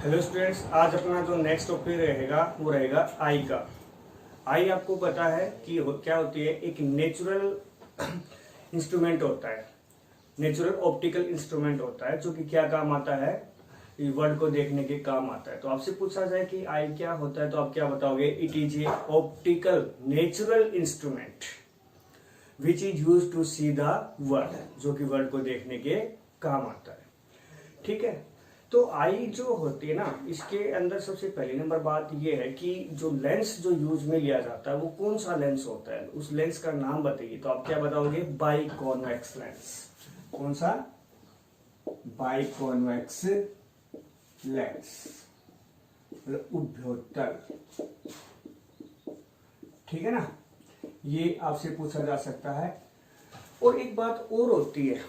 Hello students, आज अपना जो नेक्स्ट टॉपिक रहेगा वो रहेगा आई का। आई आपको पता है कि क्या होती है। एक नेचुरल इंस्ट्रूमेंट होता है, नेचुरल ऑप्टिकल इंस्ट्रूमेंट होता है जो कि क्या काम आता है, वर्ल्ड को देखने के काम आता है। तो आपसे पूछा जाए कि आई क्या होता है तो आप क्या बताओगे? It is a optical natural instrument which is use to see the world, जो कि वर्ल्ड को देखने के काम आता है। ठीक है, तो आई जो होती है ना, इसके अंदर सबसे पहली नंबर बात यह है कि जो लेंस जो यूज में लिया जाता है वो कौन सा लेंस होता है, उस लेंस का नाम बताइए। तो आप क्या बताओगे? By convex lens. कौन सा? बाई कॉन्वेक्स लेंस, मतलब उभयोत्तल। ठीक है ना, ये आपसे पूछा जा सकता है। और एक बात और होती है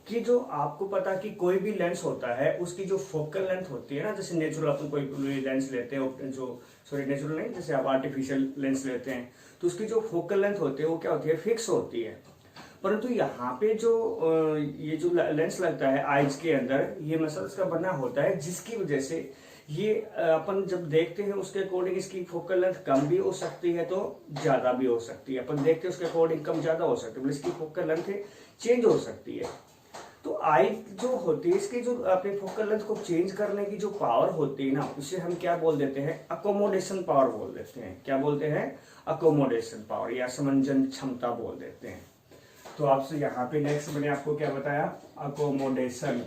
कि जो आपको पता कि कोई भी लेंस होता है उसकी जो फोकल लेंथ होती है ना, जैसे नेचुरल अपन कोई लेंस लेते हैं, जो सॉरी नेचुरल नहीं, जैसे आप आर्टिफिशियल लेंस लेते हैं तो उसकी जो फोकल लेंथ होती है वो क्या होती है? फिक्स होती है। परंतु यहाँ पे जो ये जो लेंस लगता है आईज के अंदर, ये मसल्स का बना होता है जिसकी वजह से ये अपन जब देखते हैं उसके अकॉर्डिंग इसकी फोकल लेंथ कम भी हो सकती है तो ज्यादा भी हो सकती है। अपन देखते हैं उसके अकॉर्डिंग कम ज्यादा हो सकती है, मतलब इसकी फोकल लेंथ चेंज हो सकती है। तो आई जो होती है इसकी जो अपनी फोकल लेंथ को चेंज करने की जो पावर होती है ना, उसे हम क्या बोल देते हैं? अकोमोडेशन पावर बोल देते हैं। क्या बोलते हैं? अकोमोडेशन पावर या समंजन क्षमता बोल देते हैं। तो आपसे यहाँ पे नेक्स्ट मैंने आपको क्या बताया? अकोमोडेशन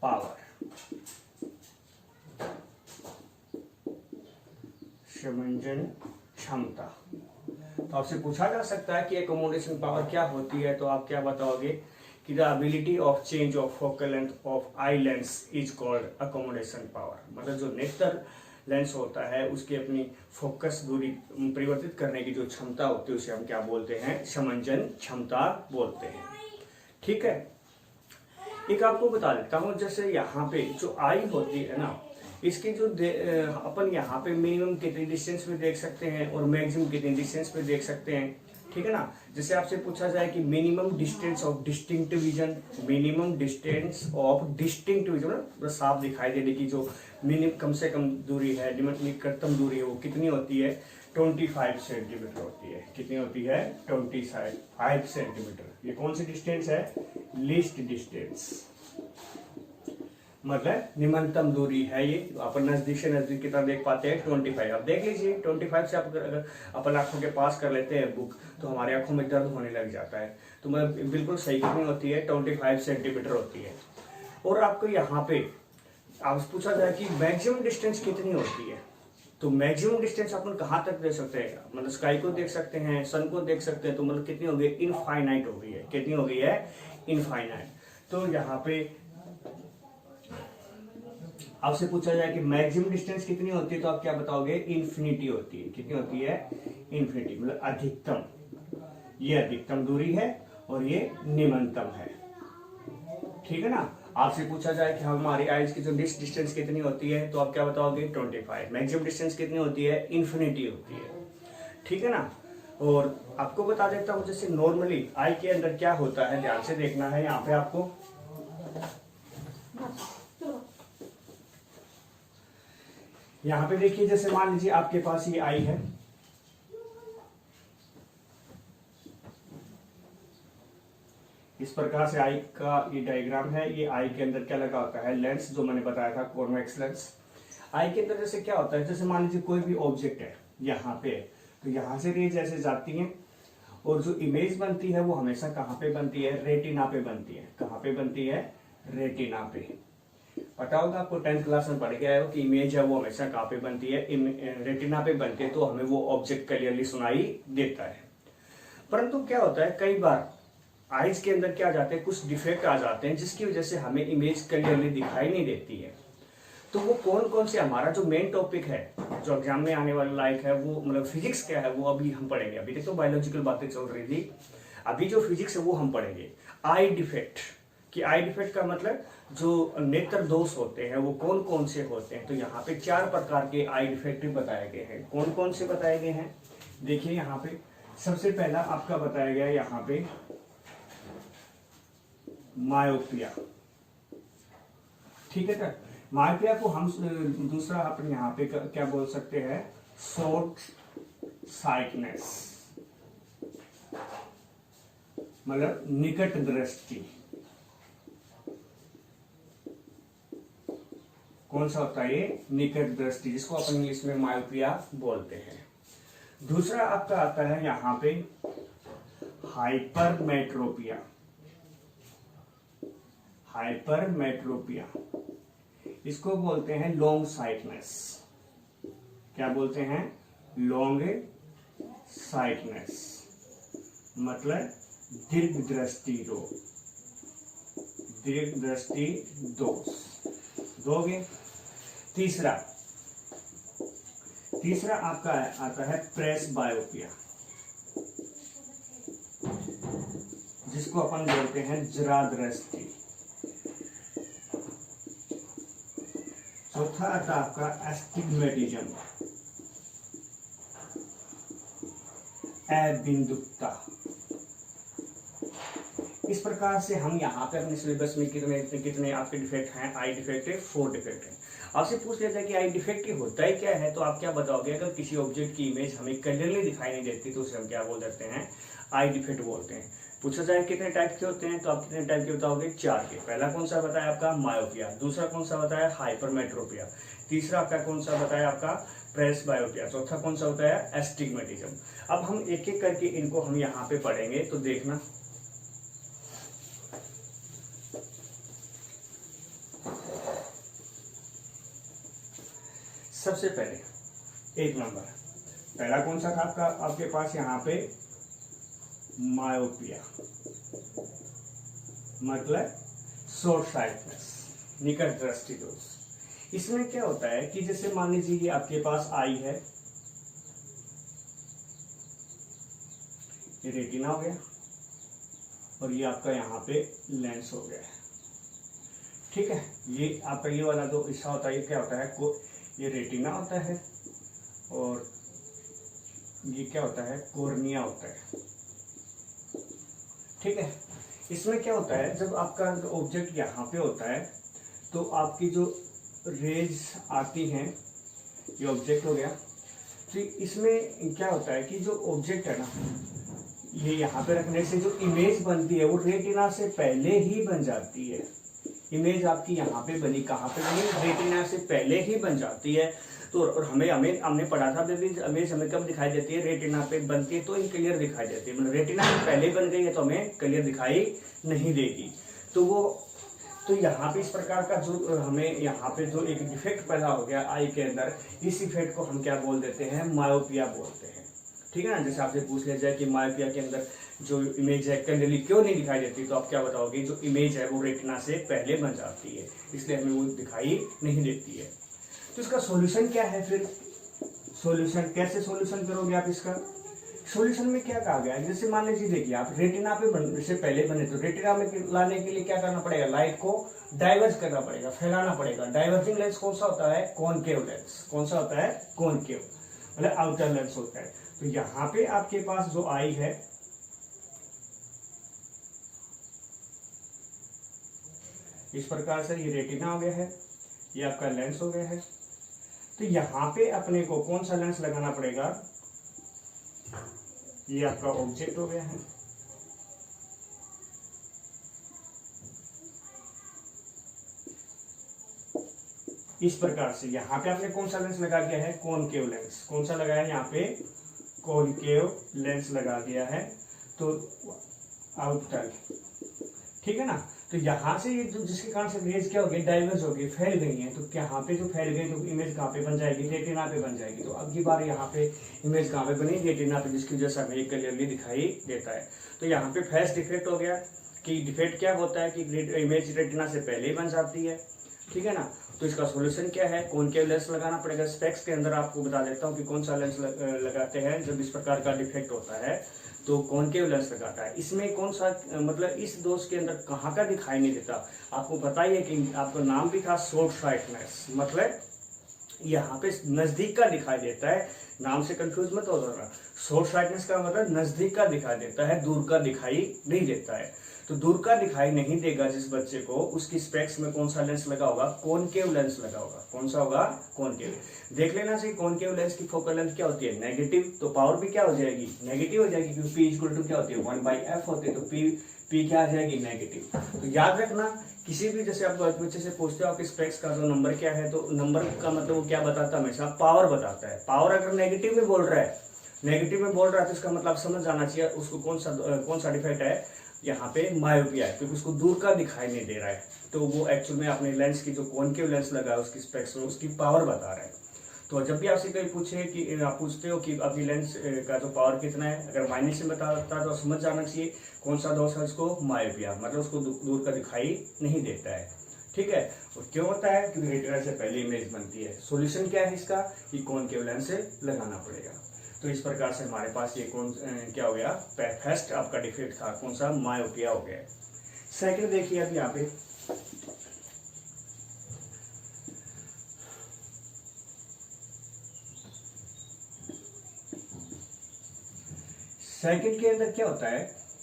पावर, समंजन क्षमता। तो आपसे पूछा जा सकता है कि एकोमोडेशन पावर क्या होती है, तो आप क्या बताओगे कि the ability of change of focal length of eye lens is called accommodation power. मतलब जो नेत्र लेंस होता है उसकी अपनी फोकस दूरी परिवर्तित करने की जो क्षमता होती है उसे हम क्या बोलते हैं? समंजन क्षमता बोलते हैं। ठीक है, एक आपको बता देता हूं, जैसे यहाँ पे जो आई होती है ना, इसकी जो अपन यहाँ पे मिनिमम कितनी डिस्टेंस पे देख सकते हैं और मैक्सिमम कितनी डिस्टेंस पे देख सकते हैं। ठीक है ना, जैसे आपसे पूछा जाए कि minimum distance of distinct vision, minimum distance of distinct vision, मतलब साफ दिखाई देने की जो मिनिमम कम से कम दूरी है, निकटतम दूरी है, वो कितनी होती है? 25 सेंटीमीटर होती है। कितनी होती है? 25 सेंटीमीटर। ये कौन सी डिस्टेंस है? लीस्ट डिस्टेंस, मतलब निम्नतम दूरी है। ये अपन नजदीक से नजदीक कितना देख पाते हैं? 25। अब देख लीजिए 25 से आप अगर अपन आंखों के पास कर लेते हैं बुक तो हमारी आंखों में दर्द होने लग जाता है। तो मतलब बिल्कुल सही कितनी होती है? 25 सेंटीमीटर होती है। और आपको यहाँ पे आप पूछा जाए कि मैक्सिमम डिस्टेंस कितनी होती है, तो मैक्सिमम डिस्टेंस अपन कहाँ तक देख सकते हैं? मतलब स्काई को देख सकते हैं, सन को देख सकते हैं। तो मतलब कितनी हो गई? इनफाइनाइट हो गई है। कितनी हो गई है? इनफाइनाइट। तो यहाँ पे आपसे पूछा जाए कि मैक्सिमम डिस्टेंस कितनी होती है तो आप क्या बताओगे? इन्फिनिटी होती है। कितनी होती है? इन्फिनिटी, मतलब अधिकतम। ये अधिकतम दूरी है और ये निम्नतम है। ठीक है ना, आपसे पूछा जाए कि हमारी आइज की जो डिस्टेंस कितनी होती है तो आप क्या बताओगे? 25। मैक्सिमम डिस्टेंस कितनी होती है? इन्फिनिटी होती है। ठीक है ना, और आपको बता देता हूं जैसे नॉर्मली आई के अंदर क्या होता है, ध्यान से देखना है। यहाँ पे आपको यहाँ पे देखिए, जैसे मान लीजिए आपके पास ये आई है, इस प्रकार से आई का ये डायग्राम है। ये आई के अंदर क्या लगा होता है? लेंस, जो मैंने बताया था कॉन्वेक्स लेंस। आई के अंदर जैसे क्या होता है, जैसे मान लीजिए कोई भी ऑब्जेक्ट है यहाँ पे, तो यहाँ से रेज ऐसे जाती हैं और जो इमेज बनती है वो हमेशा कहाँ पे बनती है? रेटिना पे बनती है। कहाँ पे बनती है? रेटिना पे। पता होगा आपको, 10th क्लास में पढ़ के आए हो कि इमेज है वो हमेशा कहाँ पे बनती है? रेटिना पे बनती है, तो हमें वो ऑब्जेक्ट क्लियरली सुनाई देता है। परंतु क्या होता है, कई बार आइज के अंदर क्या आ जाते हैं? कुछ डिफेक्ट आ जाते हैं जिसकी वजह से हमें इमेज क्लियरली दिखाई नहीं देती है। तो वो कौन कौन से, हमारा जो मेन टॉपिक है जो एग्जाम में आने वाला लाइक है वो मतलब फिजिक्स क्या है वो अभी हम पढ़ेंगे। अभी तक तो बायोलॉजिकल बातें चल रही थी, अभी जो फिजिक्स है वो हम पढ़ेंगे। आई डिफेक्ट कि आई डिफेक्ट का मतलब जो नेत्र दोष होते हैं वो कौन कौन से होते हैं। तो यहाँ पे 4 प्रकार के आई डिफेक्ट बताए गए हैं। कौन कौन से बताए गए हैं? देखिए यहाँ पे सबसे पहला आपका बताया गया यहाँ पे मायोपिया। ठीक है सर। मायोपिया को हम दूसरा अपने यहाँ पे क्या बोल सकते हैं, शॉर्ट साइटनेस, मतलब निकट दृष्टि। कौन सा होता है ये, निकट दृष्टि, जिसको अपन इंग्लिश में मायोपिया बोलते हैं। दूसरा आपका आता है यहाँ पे हाइपरमेट्रोपिया। हाइपरमेट्रोपिया इसको बोलते हैं लॉन्ग साइटनेस। क्या बोलते हैं, लॉन्ग साइटनेस, मतलब दीर्घ दृष्टि रोग, दीर्घ दृष्टि दोष दोगे। तीसरा आपका आता है प्रेसबायोपिया, जिसको अपन बोलते हैं जरा दृष्टि। चौथा आता आपका एस्टिग्मेटिज्म, अबिंदुकता। इस प्रकार से हम यहाँ पे अपने सिलेबस में कितने आपके डिफेक्ट हैं, आई डिफेक्ट है, 4 डिफेक्ट है। आपसे पूछ लेता है कि आई डिफेक्ट होता ही क्या है, तो आप क्या बताओगे, अगर किसी ऑब्जेक्ट की इमेज हमें क्लियरली दिखाई नहीं देती तो उसे हम क्या बोल देते हैं, आई डिफेक्ट बोलते हैं। पूछा जाए कितने टाइप के होते हैं, तो आप कितने टाइप के बताओगे, 4 के। पहला कौन सा बताया आपका, मायोपिया। दूसरा कौन सा बताया, हाइपरमेट्रोपिया। तीसरा आपका कौन सा बताया, आपका प्रेसबायोपिया। चौथा कौन सा होता है, एस्टिग्मेटिज्म। अब हम एक एक करके इनको हम यहाँ पे पढ़ेंगे, तो देखना। सबसे पहले 1 नंबर, पहला कौन सा था आपका, आपके पास यहाँ पे मायोपिया, मतलब शॉर्ट साइटनेस, निकट दृष्टि दोष। इसमें क्या होता है कि जैसे मान लीजिए ये आपके पास आई है, ये रेटिना हो गया और ये आपका यहाँ पे लेंस हो गया है, ठीक है। ये आपका ये वाला जो हिस्सा होता है, ये क्या होता है, ये रेटिना होता है और ये क्या होता है, कॉर्निया होता है, ठीक है। इसमें क्या होता है, जब आपका ऑब्जेक्ट यहाँ पे होता है तो आपकी जो रेज आती हैं, ये ऑब्जेक्ट हो गया, तो इसमें क्या होता है कि जो ऑब्जेक्ट है ना, ये यहाँ पे रखने से जो इमेज बनती है वो रेटिना से पहले ही बन जाती है। इमेज आपकी यहाँ पे बनी, कहाँ पे बनी, रेटिना से पहले ही बन जाती है। तो और हमने पढ़ा था इमेज हमें कब दिखाई देती है, रेटिना पे बनती है तो ही क्लियर दिखाई देती है। मतलब रेटिना से पहले बन गई है तो हमें क्लियर दिखाई नहीं देगी। तो यहाँ पे इस प्रकार का जो हमें यहाँ पे जो एक डिफेक्ट पैदा हो गया आई के अंदर, इस इफेक्ट को हम क्या बोल देते हैं, मायोपिया बोलते हैं, ठीक है ना। जैसे आपसे पूछ लिया जाए कि मायोपिया के अंदर जो इमेज है क्लियरली क्यों नहीं दिखाई देती, तो आप क्या बताओगे, जो इमेज है वो रेटिना से पहले बन जाती है, इसलिए हमें वो दिखाई नहीं देती है। तो इसका सॉल्यूशन क्या है, फिर सॉल्यूशन कैसे सॉल्यूशन करोगे आप इसका। सॉल्यूशन में क्या कहा गया है, जैसे मान लीजिए देखिए आप रेटिना पे से पहले बने, तो रेटिना में लाने के लिए क्या करना पड़ेगा, लाइट को डाइवर्ज करना पड़ेगा, फैलाना पड़ेगा। डाइवर्जिंग लेंस कौन सा होता है, कॉनकेव लेंस। कौन सा होता है, कॉनकेव, मतलब आउटर लेंस होता है। तो यहाँ पे आपके पास जो आई है, इस प्रकार से ये रेटिना हो गया है, ये आपका लेंस हो गया है। तो यहाँ पे अपने को कौन सा लेंस लगाना पड़ेगा, ये आपका ऑब्जेक्ट हो गया है, इस प्रकार से। यहाँ पे आपने कौन सा लेंस लगा दिया है, कॉनकेव लेंस। कौन सा लगाया है, यहाँ पे कॉनकेव लेंस लगा दिया है, तो आउटर, ठीक है ना। तो यहाँ से ये जो जिसके कारण से रेज क्या हो गई, डाइवर्ज हो गई, फैल गई है। तो यहाँ पे जो फैल गई तो इमेज कहाँ पे बन जाएगी, रेटिना पे बन जाएगी। तो अब की बार यहाँ पे इमेज कहाँ पे बनी, रेटिना पे, जिसकी वजह से हमें क्लियरली दिखाई देता है। तो यहाँ पे फर्स्ट डिफेक्ट हो गया कि डिफेक्ट क्या होता है कि इमेज रेटिना से पहले ही बन जाती है, ठीक है ना। तो इसका सोल्यूशन क्या है, कॉनकेव लेंस लगाना पड़ेगा। स्पेक्स के अंदर आपको बता देता हूँ कि कौन सा लेंस लगाते हैं जब इस प्रकार का डिफेक्ट होता है, तो कॉनकेव लेंस लगाता है। इसमें कौन सा, मतलब इस दोष के अंदर कहाँ का दिखाई नहीं देता, आपको पता ही है कि आपका नाम भी था शॉर्ट साइटनेस, मतलब यहाँ पे नजदीक का दिखाई देता है। नाम से कंफ्यूज मत हो जाना, शॉर्ट साइटनेस का मतलब नजदीक का दिखाई देता है, दूर का दिखाई नहीं देता है। तो दूर का दिखाई नहीं देगा जिस बच्चे को, उसकी स्पेक्स में कौन सा लेंस लगा होगा, कॉनकेव लेंस लगा होगा। कौन सा होगा, कॉनकेव। देख लेना चाहिए कॉनकेव लेंस की फोकल लेंथ क्या होती है, नेगेटिव, तो पावर भी क्या हो जाएगी, नेगेटिव हो जाएगी, क्योंकि P इक्वल टू क्या होती है 1/f होती है, तो P क्या आ जाएगी, नेगेटिव। तो याद रखना किसी भी, जैसे आप बच्चे से पूछते हो आपके स्पेक्स का जो नंबर क्या है, तो नंबर का मतलब वो क्या बताता है, हमेशा पावर बताता है। पावर अगर नेगेटिव में बोल रहा है, नेगेटिव में बोल रहा है, तो इसका मतलब समझ जाना चाहिए उसको कौन सा डिफेक्ट है, यहाँ पे मायोपिया है, क्योंकि उसको दूर का दिखाई नहीं दे रहा है। तो वो एक्चुअल में अपने लेंस की जो कॉनकेव लेंस लगा है उसकी स्पेक्स में उसकी पावर बता रहा है। तो जब भी आपसे कोई पूछे कि आप पूछते हो कि आपकी लेंस का जो पावर कितना है, अगर माइनस में बताता है तो समझ जाना चाहिए कौन सा दोष है उसको, मायोपिया, मतलब उसको दूर का दिखाई नहीं देता है। ठीक है, और क्यों होता है, क्योंकि रेटिना से पहले इमेज बनती है। सॉल्यूशन क्या है इसका, कि कॉनकेव लेंस से लगाना पड़ेगा। तो इस प्रकार से हमारे पास ये क्या हो गया, फर्स्ट आपका डिफेक्ट था कौन सा, मायोपिया हो गया। सेकंड देखिए अब यहाँ पे सेकंड के अंदर क्या होता है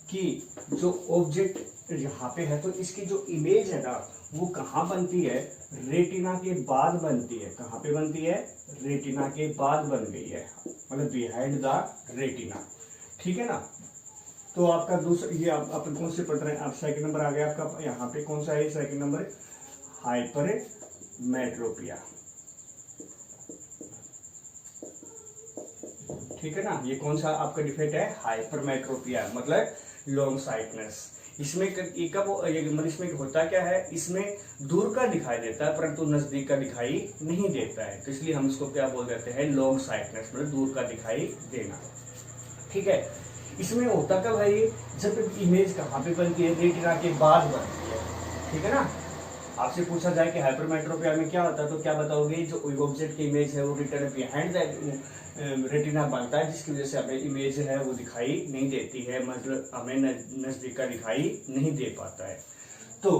कि जो ऑब्जेक्ट यहाँ पे है, तो इसकी जो इमेज है ना वो कहाँ बनती है, रेटिना के बाद बनती है। कहाँ पे बनती है, रेटिना के बाद बन गई है, मतलब बिहाइंड द रेटिना। ठीक है ना। तो आपका दूसरा ये आप कौन से पढ़ रहे हैं आप, सेकंड नंबर आ गया आपका, यहाँ पे कौन सा है सेकंड नंबर, हाइपरमेट्रोपिया। ठीक है ना, ये कौन सा आपका डिफेक्ट है, हाइपरमेट्रोपिया, मतलब लॉन्ग साइटनेस। इसमें मतलब इसमें होता क्या है, इसमें दूर का दिखाई देता है परंतु नजदीक का दिखाई नहीं देता है, तो इसलिए हम इसको क्या बोल देते हैं, लॉन्ग साइटनेस, मतलब दूर का दिखाई देना। ठीक है, इसमें होता कब है ये, जब इमेज कहाँ पे बनती है, रेटिना के बाद बनती है। ठीक है ना, आपसे पूछा जाए कि हाइपरमेट्रोपिया में क्या होता है, तो क्या बताओगे, जो ऑब्जेक्ट की इमेज है वो रेटिना बिहाइंड रेटिना बनता है, जिसकी वजह से हमें इमेज है वो दिखाई नहीं देती है, मतलब हमें नजदीक का दिखाई नहीं दे पाता है। तो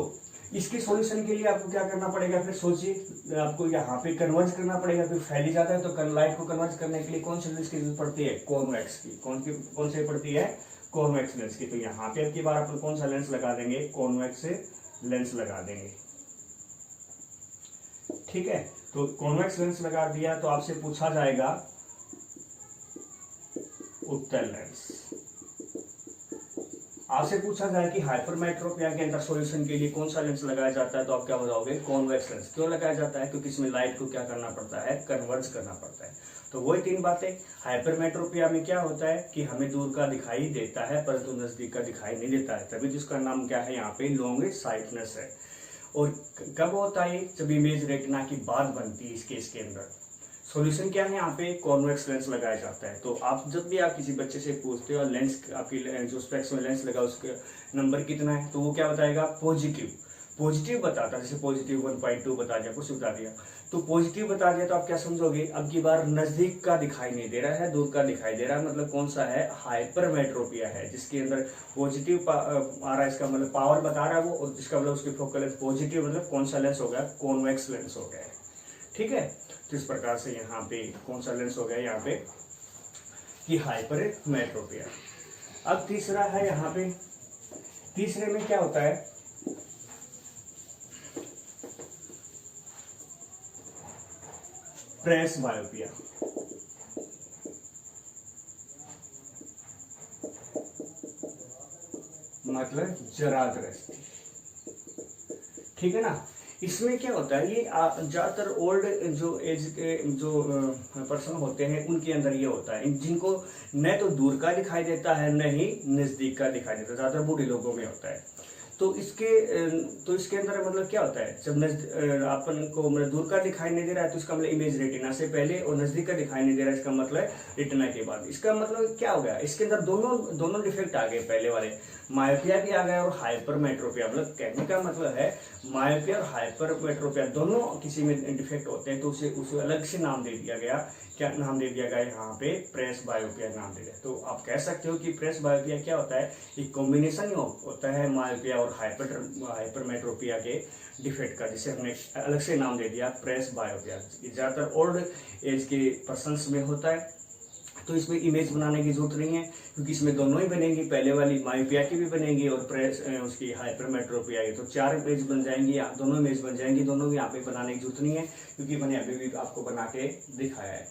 इसके सॉल्यूशन के लिए आपको क्या करना पड़ेगा, फिर सोचिए, आपको यहाँ पे कन्वर्ज करना पड़ेगा, फिर फैली जाता है, तो लाइट को कन्वर्ज करने के लिए कौन सी लेंस की जरूरत पड़ती है, कॉन्वेक्स की। कौन सी पड़ती है, कॉन्वेक्स लेंस की। तो यहाँ पे अब की बार अपन कौन सा लेंस लगा देंगे, कॉन्वेक्स लेंस लगा देंगे। ठीक है, तो कॉन्वेक्स लेंस लगा दिया, तो आपसे पूछा जाएगा उत्तल लेंस। आपसे पूछा जाए कि हाइपरमेट्रोपिया के अंदर सॉल्यूशन के लिए कौन सा लेंस लगाया जाता है, तो आप क्या बताओगे, कॉन्वेक्स लेंस। क्यों लगाया जाता है, क्योंकि इसमें लाइट को क्या करना पड़ता है, कन्वर्ज करना पड़ता है। तो वही तीन बातें, हाइपरमेट्रोपिया में क्या होता है कि हमें दूर का दिखाई देता है परंतु नजदीक का दिखाई नहीं देता है, तभी जिसका नाम क्या है यहाँ पे, लॉन्ग साइटनेस है। और कब होता है, जब इमेज रेटिना की बाद बनती है इस केस के अंदर। सॉल्यूशन क्या है, यहाँ पे कॉन्वेक्स लेंस लगाया जाता है। तो आप जब भी आप किसी बच्चे से पूछते हो लेंस, आपकी जो स्पेक्स में लेंस लगा उसका नंबर कितना है, तो वो क्या बताएगा, पॉजिटिव बताता है, जैसे पॉजिटिव 1.2 बता दिया, कुछ बता दिया, तो पॉजिटिव बता दिया, तो आप क्या समझोगे, अब की बार नजदीक का दिखाई नहीं दे रहा है, दूर का दिखाई दे रहा है, मतलब कौन सा है, हाइपरमेट्रोपिया है, जिसके अंदर पॉजिटिव आ रहा है, इसका मतलब पावर बता रहा है वो, और जिसका मतलब उसकी फोकल लेंथ पॉजिटिव, मतलब कौन सा लेंस हो गया, कॉन्वेक्स लेंस हो गया। ठीक है, तो इस प्रकार से यहाँ पे कौन सा लेंस हो गया, यहाँ पे कि हाइपरमेट्रोपिया। अब तीसरा है यहाँ पे, तीसरे में क्या होता है, प्रेस बायोपिया। मतलब जरा दृष्टि। ठीक है ना, इसमें क्या होता है, ये ज्यादातर ओल्ड जो एज के जो पर्सन होते हैं उनके अंदर ये होता है, जिनको न तो दूर का दिखाई देता है न ही नजदीक का दिखाई देता है, ज्यादातर बूढ़े लोगों में होता है। तो इसके अंदर मतलब क्या होता है, जब अपन को मतलब दूर का दिखाई नहीं दे रहा है तो इसका मतलब इमेज रेटिना से पहले, और नजदीक का दिखाई नहीं दे रहा है इसका मतलब रेटिना के बाद। इसका मतलब क्या हो गया, इसके अंदर दोनों डिफेक्ट आ गए, पहले वाले मायोपिया भी आ गया और हाइपरमेट्रोपिया। मतलब कहने का मतलब है मायोपिया और हाइपरमेट्रोपिया दोनों किसी में डिफेक्ट होते हैं, तो उसे अलग से नाम दे दिया गया। क्या नाम दे दिया गया, यहाँ पे प्रेस बायोपिया नाम दे दिया। तो आप कह सकते हो कि प्रेस बायोपिया क्या होता है, एक कॉम्बिनेशन होता है मायोपिया और हाइपरमेट्रोपिया के डिफेक्ट का, जिसे हमने अलग से नाम दे दिया प्रेस बायोपिया। ज्यादातर ओल्ड एज के पर्सन्स में होता है। तो इसमें इमेज बनाने की जरूरत नहीं है, क्योंकि इसमें दोनों ही बनेंगी, पहले वाली मायोपिया की भी बनेगी और उसकी हाइपरमेट्रोपिया की, तो 4 इमेज बन जाएंगी, दोनों इमेज बन जाएंगी, दोनों यहाँ पे बनाने की जरूरत नहीं है, क्योंकि मैंने अभी भी आपको बना के दिखाया है,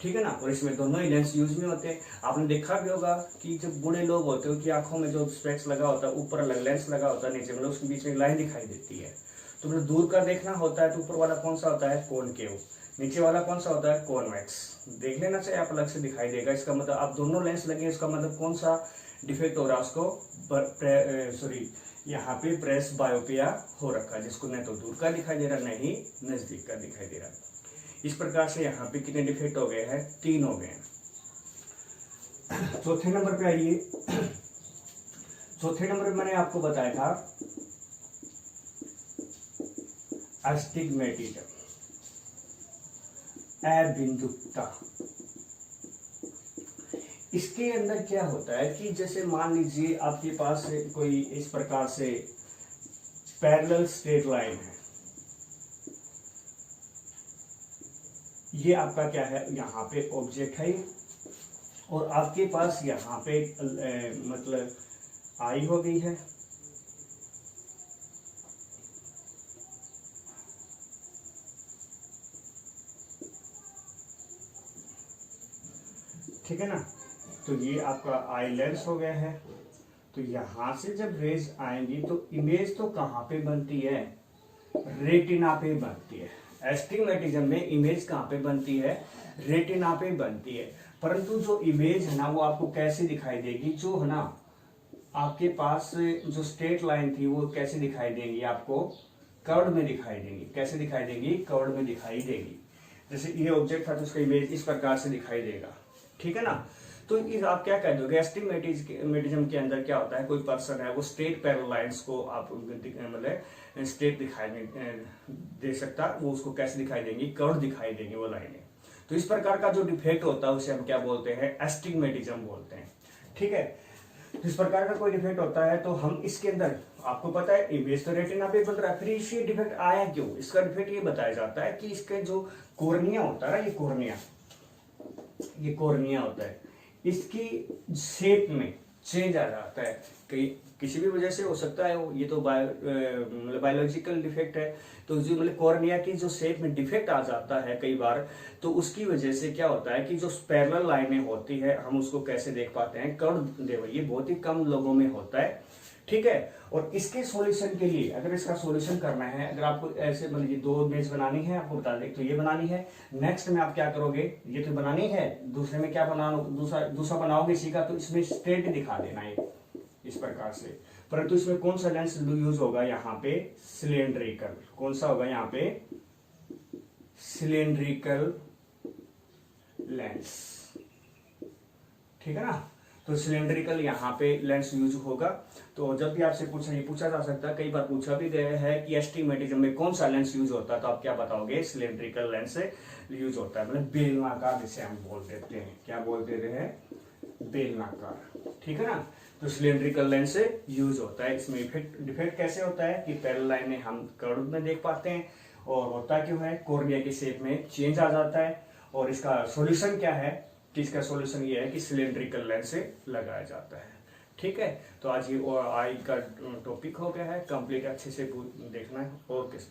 ठीक है ना। और इसमें दोनों ही लेंस यूज में होते हैं। आपने देखा भी होगा कि जब बूढ़े लोग होते हैं, उनकी आंखों में जो स्पेक्स लगा होता है, ऊपर अलग लेंस लगा होता है, नीचे मतलब उसके बीच में लाइन दिखाई देती है, तो मतलब दूर का देखना होता है तो ऊपर वाला कौन सा होता है, कॉनकेव, नीचे वाला कौन सा होता है, कॉन्वेक्स। देख लेना चाहिए, आप अलग से दिखाई देगा। इसका मतलब आप दोनों लेंस लगे, इसका मतलब कौन सा डिफेक्ट हो रहा है, उसको यहाँ पे प्रेस बायोपिया हो रखा है, जिसको न तो दूर का दिखाई दे रहा, न ही नजदीक का दिखाई दे रहा। इस प्रकार से यहाँ पे कितने डिफेक्ट हो गए हैं, 3 हो गए हैं। चौथे नंबर पे आइए। चौथे नंबर पे मैंने आपको बताया था एस्टिग्मेटिज्म, अबिंदुकता। इसके अंदर क्या होता है कि जैसे मान लीजिए आपके पास कोई इस प्रकार से पैरेलल स्ट्रेट लाइन है, ये आपका क्या है, यहाँ पे ऑब्जेक्ट है, और आपके पास यहाँ पे मतलब आई हो गई है, ठीक है ना। तो ये आपका आई लेंस हो गया है। तो यहां से जब रेज आएंगी तो इमेज तो कहां पे बनती है, रेटिना पे बनती है। एस्टिग्मेटिज्म में इमेज कहां पे बनती है, रेटिना पे बनती है। परंतु जो इमेज है ना वो आपको कैसे दिखाई देगी, जो है ना आपके पास जो स्ट्रेट लाइन थी वो कैसे दिखाई देंगी, आपको कर्व में दिखाई देंगी। कैसे दिखाई देंगी, कर्व में दिखाई देगी। जैसे ये ऑब्जेक्ट था तो उसका इमेज इस प्रकार से दिखाई देगा, ठीक है ना। तो आप क्या कह दोगे, एस्टिग्मेटिज्म के अंदर क्या होता है, कोई पर्सन है वो स्ट्रेट पैरेलल लाइंस को आप मतलब स्ट्रेट दिखाई दे सकता, वो उसको कैसे दिखाई देंगी, कर्व दिखाई देंगी वो लाइनें। तो इस प्रकार का जो डिफेक्ट होता है उसे हम क्या बोलते हैं, एस्टिग्मेटिज्म बोलते हैं, ठीक है। इस प्रकार का कोई डिफेक्ट होता है तो हम इसके अंदर, आपको पता है इमेज तो रेटिना पे बन रहा है, फिर इससे डिफेक्ट आया क्यों, इसका डिफेक्ट ये बताया जाता है कि इसके जो कोर्निया होता है ना, ये कोर्निया होता है, इसकी शेप में चेंज आ जाता है, किसी भी वजह से हो सकता है, ये तो बायोलॉजिकल डिफेक्ट है। तो जो मतलब कॉर्निया की जो शेप में डिफेक्ट आ जाता है कई बार, तो उसकी वजह से क्या होता है कि जो पैरेलल लाइनें होती है हम उसको कैसे देख पाते हैं, कर्व देव, ये बहुत ही कम लोगों में होता है, ठीक है। और इसके सॉल्यूशन के लिए, अगर इसका सॉल्यूशन करना है, अगर आपको ऐसे मतलब ये 2 इमेज बनानी है, आपको बता दें तो ये बनानी है, नेक्स्ट में आप क्या करोगे, ये तो बनानी है, दूसरे में क्या बनाओ, दूसरा बनाओगे इसी का, तो इसमें स्ट्रेट दिखा देना है इस प्रकार से। परंतु इसमें कौन सा लेंस यूज होगा, यहाँ पे सिलेंड्रिकल, कौन सा होगा यहाँ पे, सिलेंड्रिकल लेंस, ठीक है ना। तो सिलेंड्रिकल यहाँ पे लेंस यूज होगा। तो जब भी आपसे पूछा जा सकता है, कई बार पूछा भी गया है कि एस्टिग्मेटिज्म में कौन सा लेंस यूज होता है, तो आप क्या बताओगे, सिलेंड्रिकल लेंस यूज होता है, मतलब बेलनाकार जिसे हम बोल देते हैं, क्या बोल देते हैं, बेलनाकार, ठीक है ना। तो सिलेंड्रिकल लेंस यूज होता है। इसमें डिफेक्ट कैसे होता है कि पैरेलल लाइनें हम कर्व में देख पाते हैं, और होता क्यों है, कॉर्निया की शेप में चेंज आ जाता है। और इसका सॉल्यूशन क्या है, कि इसका सॉल्यूशन ये है कि सिलेंड्रिकल लेंस लगाया जाता है, ठीक है। तो आज ये आई का टॉपिक हो गया है कंप्लीट, अच्छे से देखना है। और किस